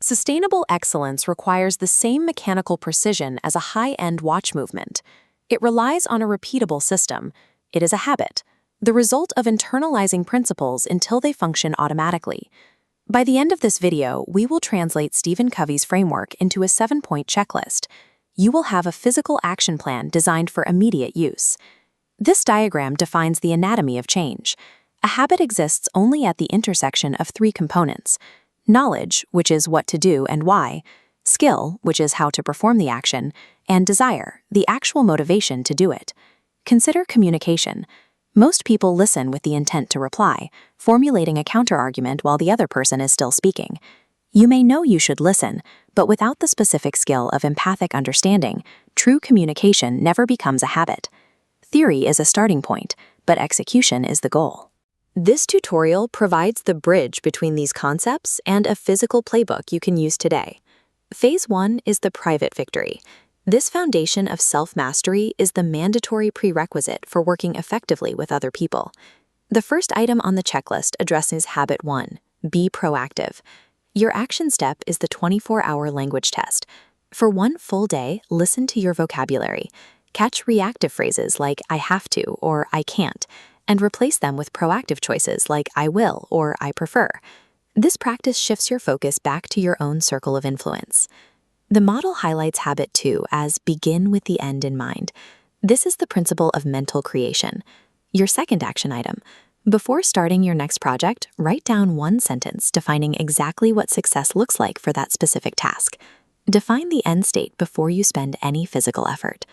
Sustainable excellence requires the same mechanical precision as a high-end watch movement. It relies on a repeatable system. It is a habit, the result of internalizing principles until they function automatically. By the end of this video, we will translate Stephen Covey's framework into a 7-point checklist. You will have a physical action plan designed for immediate use. This diagram defines the anatomy of change. A habit exists only at the intersection of three components: knowledge, which is what to do and why; skill, which is how to perform the action; and desire, the actual motivation to do it. Consider communication. Most people listen with the intent to reply, formulating a counterargument while the other person is still speaking. You may know you should listen, but without the specific skill of empathic understanding, true communication never becomes a habit. Theory is a starting point, but execution is the goal. This tutorial provides the bridge between these concepts and a physical playbook you can use today. Phase 1 is the private victory. This foundation of self-mastery is the mandatory prerequisite for working effectively with other people. The first item on the checklist addresses Habit 1, be proactive. Your action step is the 24-hour language test. For one full day, listen to your vocabulary. Catch reactive phrases like I have to or I can't, and replace them with proactive choices like I will or I prefer. This practice shifts your focus back to your own circle of influence. The model highlights Habit 2 as begin with the end in mind. This is the principle of mental creation. Your second action item: before starting your next project, write down one sentence defining exactly what success looks like for that specific task. Define the end state before you spend any physical effort.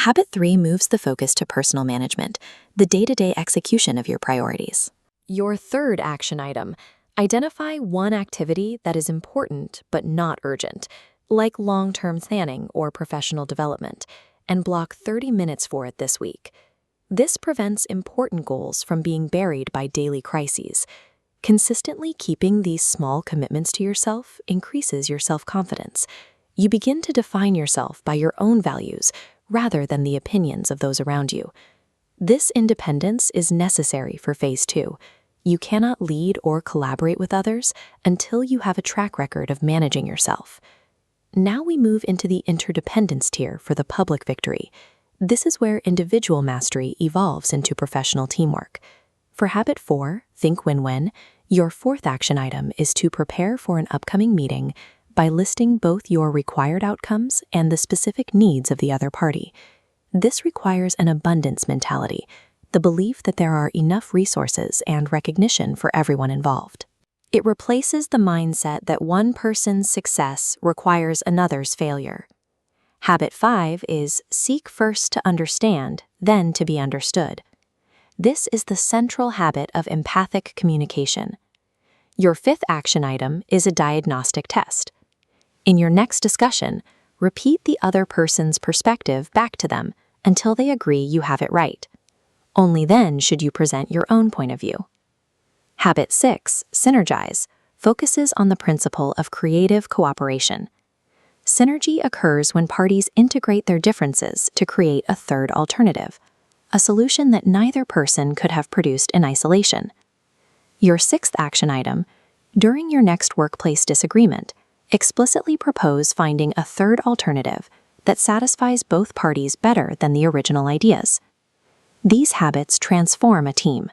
Habit 3 moves the focus to personal management, the day-to-day execution of your priorities. Your third action item: identify one activity that is important but not urgent, like long-term planning or professional development, and block 30 minutes for it this week. This prevents important goals from being buried by daily crises. Consistently keeping these small commitments to yourself increases your self-confidence. You begin to define yourself by your own values rather than the opinions of those around you. This independence is necessary for Phase 2. You cannot lead or collaborate with others until you have a track record of managing yourself. Now we move into the interdependence tier for the public victory. This is where individual mastery evolves into professional teamwork. For Habit 4, think win-win, your fourth action item is to prepare for an upcoming meeting by listing both your required outcomes and the specific needs of the other party. This requires an abundance mentality, the belief that there are enough resources and recognition for everyone involved. It replaces the mindset that one person's success requires another's failure. Habit 5 is seek first to understand, then to be understood. This is the central habit of empathic communication. Your fifth action item is a diagnostic test. In your next discussion, repeat the other person's perspective back to them until they agree you have it right. Only then should you present your own point of view. Habit 6, synergize, focuses on the principle of creative cooperation. Synergy occurs when parties integrate their differences to create a third alternative, a solution that neither person could have produced in isolation. Your sixth action item: during your next workplace disagreement, explicitly propose finding a third alternative that satisfies both parties better than the original ideas. These habits transform a team.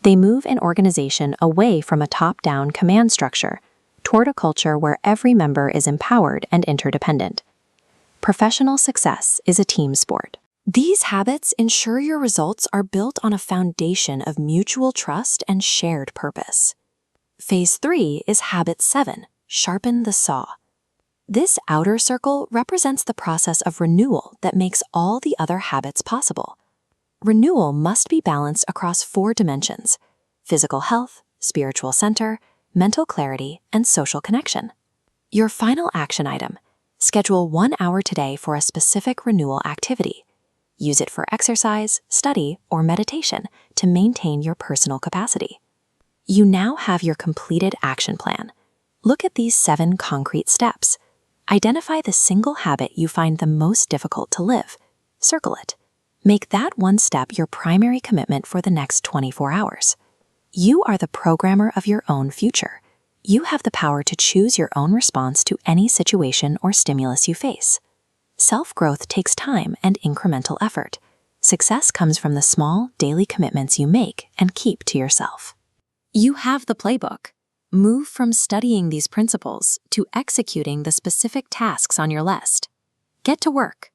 They move an organization away from a top-down command structure toward a culture where every member is empowered and interdependent. Professional success is a team sport. These habits ensure your results are built on a foundation of mutual trust and shared purpose. Phase 3 is Habit 7, sharpen the saw. This outer circle represents the process of renewal that makes all the other habits possible. Renewal must be balanced across 4 dimensions: physical health, spiritual center, mental clarity, and social connection. Your final action item: schedule 1 hour today for a specific renewal activity. Use it for exercise, study, or meditation to maintain your personal capacity. You now have your completed action plan. Look at these 7 concrete steps. Identify the single habit you find the most difficult to live. Circle it. Make that one step your primary commitment for the next 24 hours. You are the programmer of your own future. You have the power to choose your own response to any situation or stimulus you face. Self-growth takes time and incremental effort. Success comes from the small, daily commitments you make and keep to yourself. You have the playbook. Move from studying these principles to executing the specific tasks on your list. Get to work.